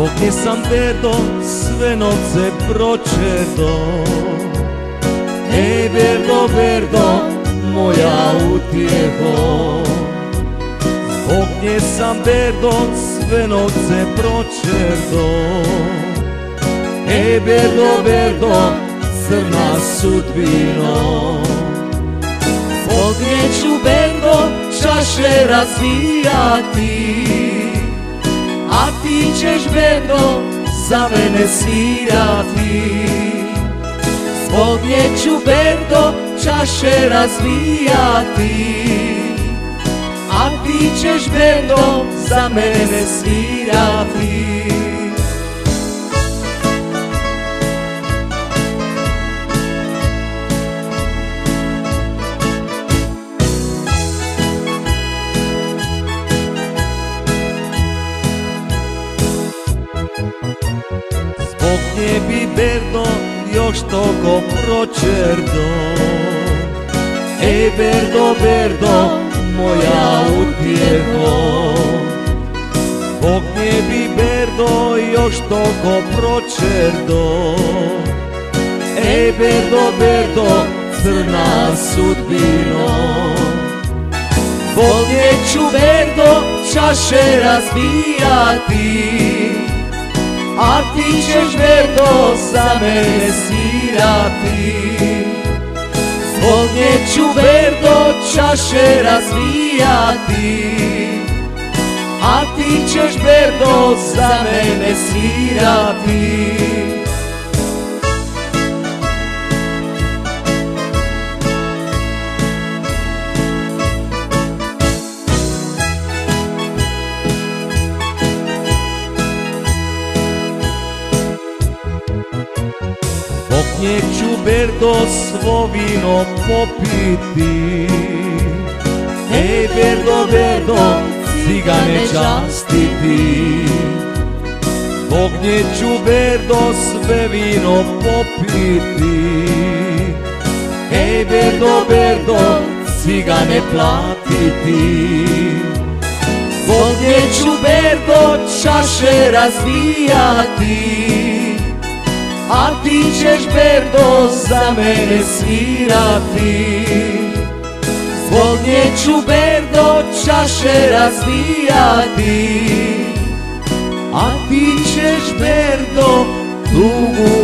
Zbog nje sam Berdo sve novce pročerdo. Ej Berdo, Berdo, moja utjeho. Zbog nje sam Berdo sve novce pročerdo. Ej Berdo, Berdo, crna sudbino. Zbog nje ću Berdo čaše razvijati, a ti ćeš Berdo za mene svirati. Zbog nje ću Berdo čaše razvijati, a ti ćeš Berdo za mene svirati. Zbog nje bi Berdo još toko pročerdo. Ej Berdo, Berdo, moja utjeho. Zbog nje bi Berdo još toko pročerdo. Ej Berdo, Berdo, crna sudbino. Zbog nje ću Berdo čaše razbijati, a ti ćeš Berdo za mene svirati. Zbog nje ću Berdo čaše razvijati, a ti ćeš Berdo za mene svirati. Zbog nje ću Berdo svo vino popiti. Ej Berdo, Berdo, cigane častiti. Zbog nje ću Berdo sve vino popiti. Ej Berdo, Berdo, cigane platiti. Zbog nje ću Berdo čaše razvijati, a ti ćeš Berdo za mene svirati. Zbog nje ću Berdo čaše razvijati, a ti ćeš Berdo tugu